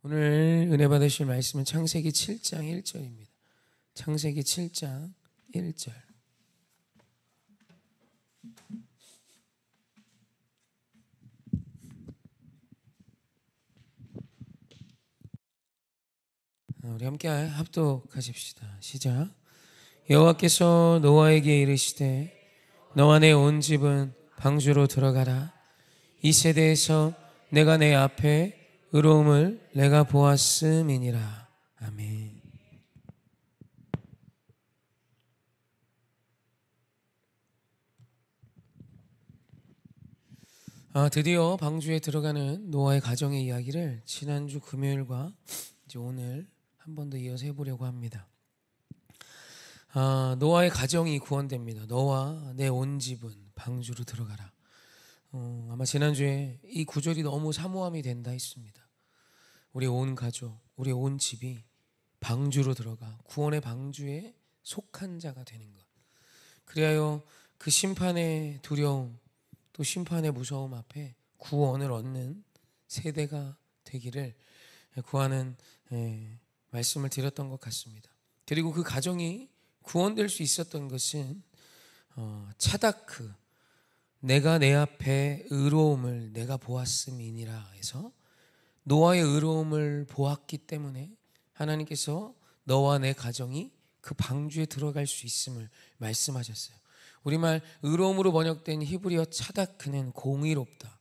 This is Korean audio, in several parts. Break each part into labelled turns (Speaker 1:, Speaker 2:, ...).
Speaker 1: 오늘 은혜 받으실 말씀은 창세기 7장 1절입니다. 창세기 7장 1절. 우리 함께 합독하십시다. 시작. 여호와께서 노아에게 이르시되 너와 내 온 집은 방주로 들어가라. 이 세대에서 내가 내 앞에 의로움을 내가 보았음이니라. 아멘. 드디어 방주에 들어가는 노아의 가정의 이야기를 지난주 금요일과 이제 오늘 한 번 더 이어서 해보려고 합니다. 노아의 가정이 구원됩니다. 너와 내 온 집은 방주로 들어가라. 아마 지난주에 이 구절이 너무 사모함이 된다 했습니다. 우리 온 가족, 우리 온 집이 방주로 들어가 구원의 방주에 속한 자가 되는 것. 그리하여 그 심판의 두려움 또 심판의 무서움 앞에 구원을 얻는 세대가 되기를 구하는 말씀을 드렸던 것 같습니다. 그리고 그 가정이 구원될 수 있었던 것은 차다크, 내가 내 앞에 의로움을 내가 보았음이니라 해서 노아의 의로움을 보았기 때문에 하나님께서 너와 내 가정이 그 방주에 들어갈 수 있음을 말씀하셨어요. 우리말 의로움으로 번역된 히브리어 차다크는 공의롭다,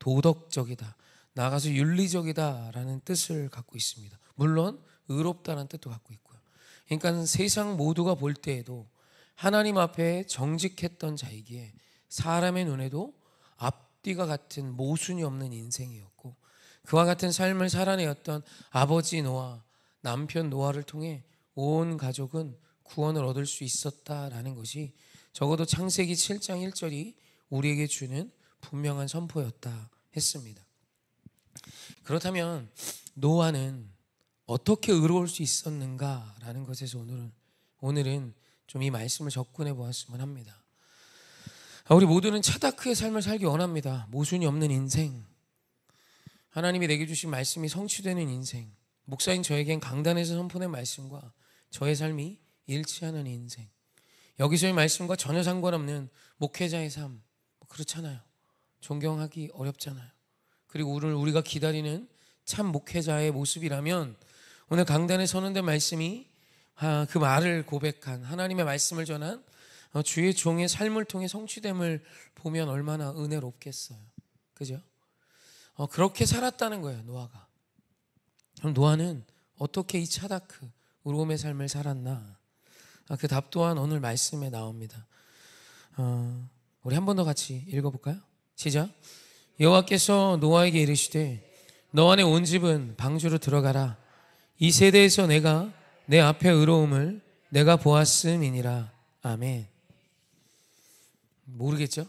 Speaker 1: 도덕적이다, 나아가서 윤리적이다 라는 뜻을 갖고 있습니다. 물론 의롭다라는 뜻도 갖고 있고요. 그러니까 세상 모두가 볼 때에도 하나님 앞에 정직했던 자이기에 사람의 눈에도 앞뒤가 같은 모순이 없는 인생이었고, 그와 같은 삶을 살아내었던 아버지 노아, 남편 노아를 통해 온 가족은 구원을 얻을 수 있었다라는 것이 적어도 창세기 7장 1절이 우리에게 주는 분명한 선포였다 했습니다. 그렇다면 노아는 어떻게 의로울 수 있었는가라는 것에서 오늘은 좀 이 말씀을 접근해 보았으면 합니다. 우리 모두는 차다크의 삶을 살기 원합니다. 모순이 없는 인생, 하나님이 내게 주신 말씀이 성취되는 인생, 목사인 저에겐 강단에서 선포된 말씀과 저의 삶이 일치하는 인생, 여기서의 말씀과 전혀 상관없는 목회자의 삶, 그렇잖아요. 존경하기 어렵잖아요. 그리고 우리가 기다리는 참 목회자의 모습이라면 오늘 강단에 선언된 말씀이 그 말을 고백한, 하나님의 말씀을 전한 주의 종의 삶을 통해 성취됨을 보면 얼마나 은혜롭겠어요. 그죠? 그렇게 살았다는 거예요, 노아가. 그럼 노아는 어떻게 이 차다크, 의로움의 삶을 살았나? 그 답 또한 오늘 말씀에 나옵니다. 우리 한 번 더 같이 읽어볼까요? 시작. 여호와께서 노아에게 이르시되 너와 내 온 집은 방주로 들어가라. 이 세대에서 내가 내 앞에 의로움을 내가 보았음이니라. 아멘. 모르겠죠?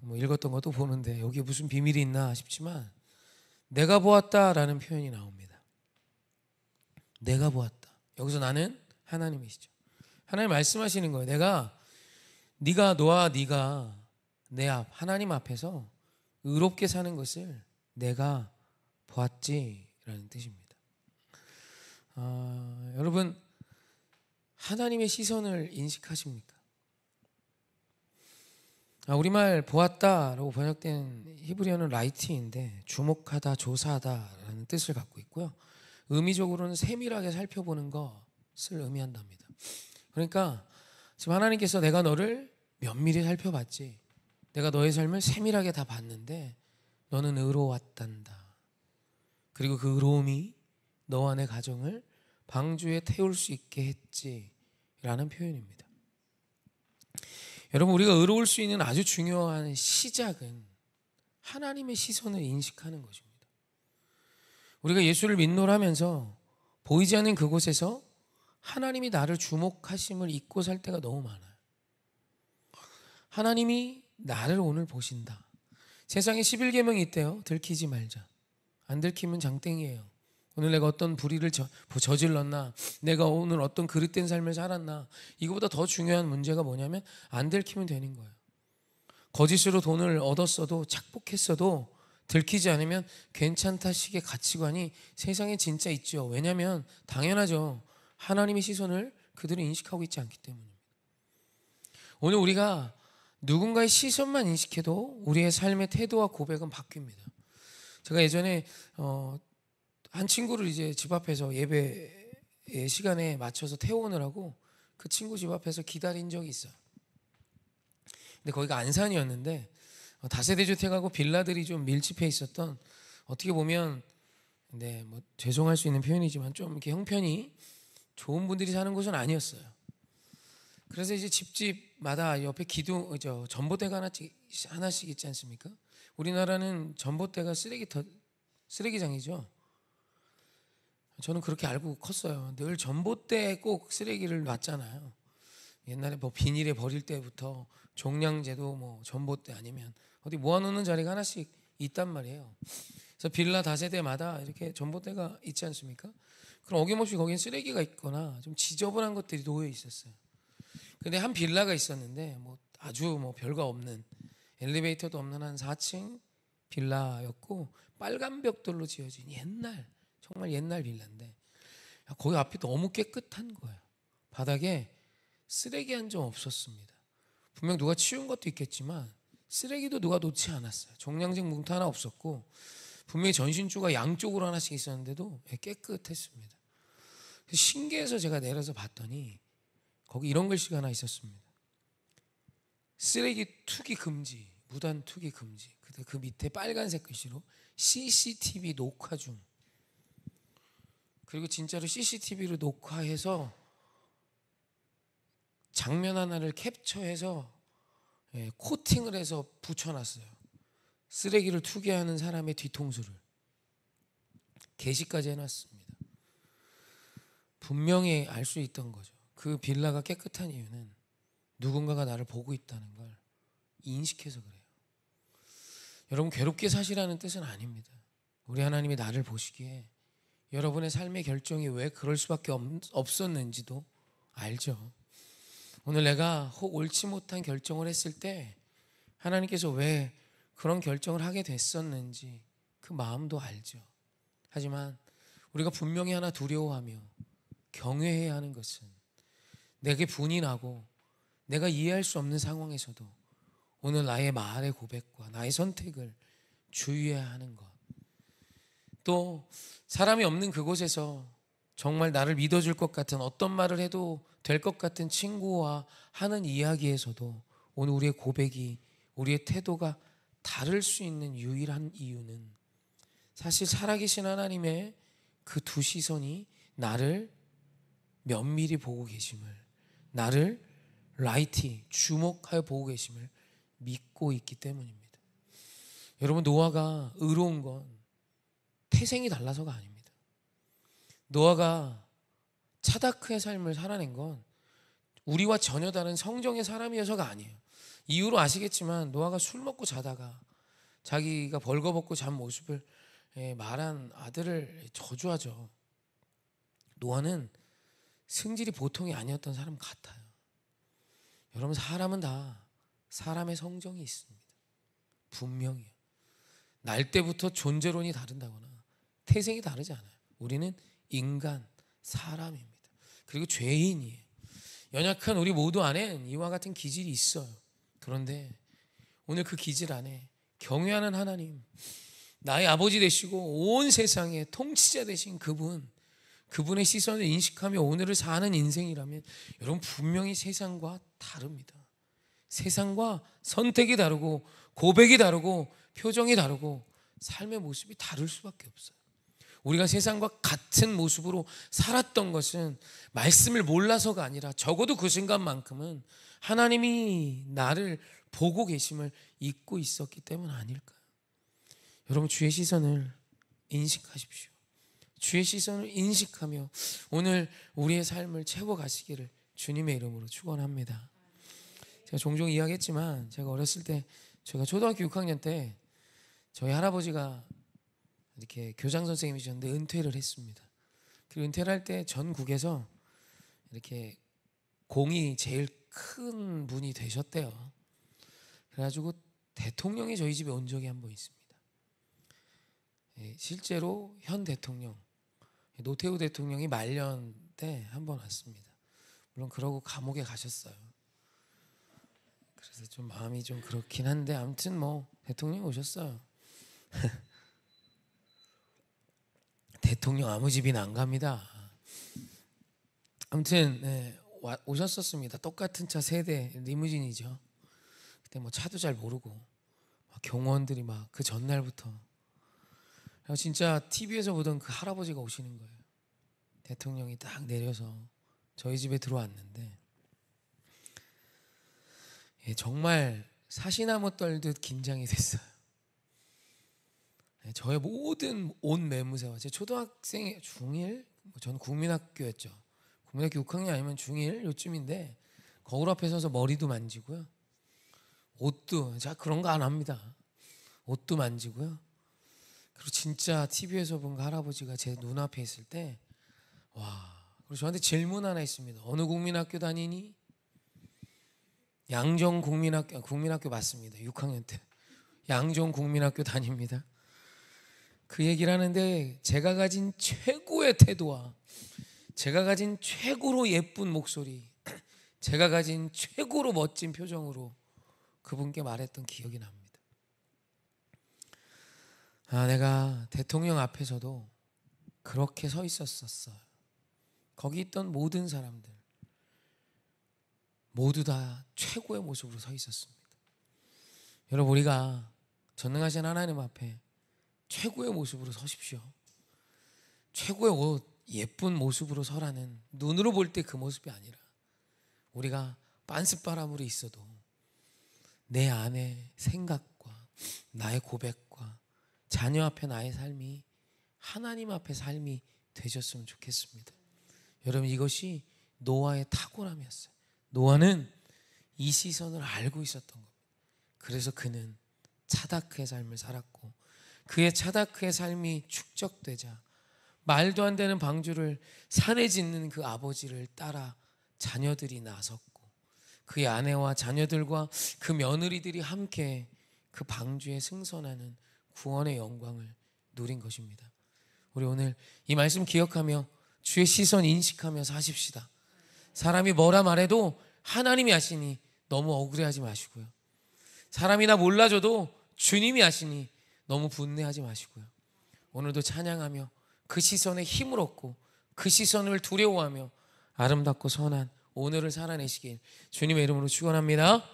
Speaker 1: 읽었던 것도 보는데 여기에 무슨 비밀이 있나 싶지만 내가 보았다라는 표현이 나옵니다. 내가 보았다. 여기서 나는 하나님이시죠. 하나님 말씀하시는 거예요. 네가 내 앞, 하나님 앞에서 의롭게 사는 것을 내가 보았지라는 뜻입니다. 여러분, 하나님의 시선을 인식하십니까? 우리말 보았다라고 번역된 히브리어는 라이트인데 주목하다, 조사하다라는 뜻을 갖고 있고요. 의미적으로는 세밀하게 살펴보는 것을 의미한답니다. 그러니까 지금 하나님께서 내가 너를 면밀히 살펴봤지, 내가 너의 삶을 세밀하게 다 봤는데 너는 의로웠단다. 그리고 그 의로움이 너와 내 가정을 방주에 태울 수 있게 했지라는 표현입니다. 여러분, 우리가 의로울 수 있는 아주 중요한 시작은 하나님의 시선을 인식하는 것입니다. 우리가 예수를 믿노라면서 보이지 않는 그곳에서 하나님이 나를 주목하심을 잊고 살 때가 너무 많아요. 하나님이 나를 오늘 보신다. 세상에 11계명이 있대요. 들키지 말자. 안 들키면 장땡이에요. 오늘 내가 어떤 불의를 저질렀나, 내가 오늘 어떤 그릇된 삶을 살았나, 이거보다 더 중요한 문제가 뭐냐면 안 들키면 되는 거예요. 거짓으로 돈을 얻었어도, 착복했어도 들키지 않으면 괜찮다 식의 가치관이 세상에 진짜 있죠. 왜냐하면 당연하죠. 하나님의 시선을 그들은 인식하고 있지 않기 때문입니다. 오늘 우리가 누군가의 시선만 인식해도 우리의 삶의 태도와 고백은 바뀝니다. 제가 예전에 한 친구를 이제 집 앞에서 예배 시간에 맞춰서 태워오느라고 그 친구 집 앞에서 기다린 적이 있어요. 근데 거기가 안산이었는데 다세대 주택하고 빌라들이 좀 밀집해 있었던, 어떻게 보면 뭐 죄송할 수 있는 표현이지만 좀 이렇게 형편이 좋은 분들이 사는 곳은 아니었어요. 그래서 이제 집집마다 옆에 전봇대가 하나씩 있지 않습니까? 우리나라는 전봇대가 쓰레기장이죠. 저는 그렇게 알고 컸어요. 늘 전봇대에 꼭 쓰레기를 놨잖아요. 옛날에 뭐 비닐에 버릴 때부터 종량제도 뭐 전봇대 아니면 어디 모아놓는 자리가 하나씩 있단 말이에요. 그래서 빌라 다세대마다 이렇게 전봇대가 있지 않습니까? 그럼 어김없이 거기에 쓰레기가 있거나 좀 지저분한 것들이 놓여 있었어요. 근데 한 빌라가 있었는데 아주 별거 없는, 엘리베이터도 없는 한 4층 빌라였고 빨간 벽돌로 지어진 정말 옛날 빌라인데 거기 앞이 너무 깨끗한 거예요. 바닥에 쓰레기 한 점 없었습니다. 분명 누가 치운 것도 있겠지만 쓰레기도 누가 놓지 않았어요. 종량제 뭉터 하나 없었고 분명히 전신주가 양쪽으로 하나씩 있었는데도 깨끗했습니다. 신기해서 제가 내려서 봤더니 거기 이런 글씨가 하나 있었습니다. 쓰레기 투기 금지, 무단 투기 금지. 그 밑에 빨간색 글씨로 CCTV 녹화 중. 그리고 진짜로 CCTV로 녹화해서 장면 하나를 캡처해서 코팅을 해서 붙여놨어요. 쓰레기를 투기하는 사람의 뒤통수를 게시까지 해놨습니다. 분명히 알 수 있던 거죠. 그 빌라가 깨끗한 이유는 누군가가 나를 보고 있다는 걸 인식해서 그래요. 여러분, 괴롭게 사시라는 뜻은 아닙니다. 우리 하나님이 나를 보시기에 여러분의 삶의 결정이 왜 그럴 수밖에 없었는지도 알죠. 오늘 내가 혹 옳지 못한 결정을 했을 때 하나님께서 왜 그런 결정을 하게 됐었는지 그 마음도 알죠. 하지만 우리가 분명히 하나 두려워하며 경외해야 하는 것은 내게 분이 나고 내가 이해할 수 없는 상황에서도 오늘 나의 말의 고백과 나의 선택을 주의해야 하는 것. 또 사람이 없는 그곳에서 정말 나를 믿어줄 것 같은, 어떤 말을 해도 될 것 같은 친구와 하는 이야기에서도 오늘 우리의 고백이, 우리의 태도가 다를 수 있는 유일한 이유는 사실 살아계신 하나님의 그 두 시선이 나를 면밀히 보고 계심을, 나를 주목하여 보고 계심을 믿고 있기 때문입니다. 여러분, 노아가 의로운 건 태생이 달라서가 아닙니다. 노아가 차다크의 삶을 살아낸 건 우리와 전혀 다른 성정의 사람이어서가 아니에요. 이유로 아시겠지만 노아가 술 먹고 자다가 자기가 벌거벗고 잔 모습을 말한 아들을 저주하죠. 노아는 승질이 보통이 아니었던 사람 같아요. 여러분, 사람은 다 사람의 성정이 있습니다. 분명히요. 날 때부터 존재론이 다른다거나 태생이 다르지 않아요. 우리는 인간, 사람입니다. 그리고 죄인이에요. 연약한 우리 모두 안엔 이와 같은 기질이 있어요. 그런데 오늘 그 기질 안에 경외하는 하나님, 나의 아버지 되시고 온 세상의 통치자 되신 그분의 시선을 인식하며 오늘을 사는 인생이라면 여러분, 분명히 세상과 다릅니다. 세상과 선택이 다르고 고백이 다르고 표정이 다르고 삶의 모습이 다를 수밖에 없어요. 우리가 세상과 같은 모습으로 살았던 것은 말씀을 몰라서가 아니라 적어도 그 순간만큼은 하나님이 나를 보고 계심을 잊고 있었기 때문 아닐까요? 여러분, 주의 시선을 인식하십시오. 주의 시선을 인식하며 오늘 우리의 삶을 채워가시기를 주님의 이름으로 축원합니다. 제가 종종 이야기했지만 제가 어렸을 때, 제가 초등학교 6학년 때 저희 할아버지가 이렇게 교장 선생님이셨는데 은퇴를 했습니다. 그리고 은퇴를 할 때 전국에서 이렇게 공이 제일 큰 분이 되셨대요. 그래가지고 대통령이 저희 집에 온 적이 한 번 있습니다. 실제로 현 대통령 노태우 대통령이 말년 때 한 번 왔습니다. 물론 그러고 감옥에 가셨어요. 그래서 좀 마음이 좀 그렇긴 한데 아무튼 뭐 대통령 오셨어요. 대통령 아무 집이나 안 갑니다. 아무튼 오셨었습니다. 똑같은 차 세대 리무진이죠. 그때 뭐 차도 잘 모르고 막 경호원들이 막 그 전날부터 진짜 TV에서 보던 그 할아버지가 오시는 거예요. 대통령이 딱 내려서 저희 집에 들어왔는데 정말 사시나무 떨듯 긴장이 됐어요. 저의 모든 온 매무새와 제 초등학생 중1 저는 국민학교였죠. 국민학교 6학년 아니면 중1 요쯤인데 거울 앞에 서서 머리도 만지고요. 옷도 제가 그런 거 안 합니다. 옷도 만지고요. 그리고 진짜 TV에서 본 그 할아버지가 제 눈앞에 있을 때 와. 그리고 저한테 질문 하나 있습니다. 어느 국민학교 다니니? 양정 국민학교 맞습니다. 6학년 때 양정 국민학교 다닙니다. 그 얘기를 하는데 제가 가진 최고의 태도와 제가 가진 최고로 예쁜 목소리, 제가 가진 최고로 멋진 표정으로 그분께 말했던 기억이 납니다. 내가 대통령 앞에서도 그렇게 서 있었어요. 거기 있던 모든 사람들 모두 다 최고의 모습으로 서 있었습니다. 여러분, 우리가 전능하신 하나님 앞에 최고의 모습으로 서십시오. 최고의 옷, 예쁜 모습으로 서라는, 눈으로 볼 때 그 모습이 아니라 우리가 빤스바람으로 있어도 내 안의 생각과 나의 고백과 자녀 앞에 나의 삶이 하나님 앞의 삶이 되셨으면 좋겠습니다. 여러분, 이것이 노아의 탁월함이었어요. 노아는 이 시선을 알고 있었던 겁니다. 그래서 그는 차다크의 삶을 살았고 그의 차다크의 삶이 축적되자 말도 안 되는 방주를 산에 짓는 그 아버지를 따라 자녀들이 나섰고 그의 아내와 자녀들과 그 며느리들이 함께 그 방주에 승선하는 구원의 영광을 누린 것입니다. 우리 오늘 이 말씀 기억하며 주의 시선 인식하며 사십시다. 사람이 뭐라 말해도 하나님이 아시니 너무 억울해하지 마시고요. 사람이 나 몰라줘도 주님이 아시니 너무 분내하지 마시고요. 오늘도 찬양하며 그 시선에 힘을 얻고 그 시선을 두려워하며 아름답고 선한 오늘을 살아내시길 주님의 이름으로 축원합니다.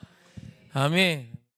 Speaker 1: 아멘.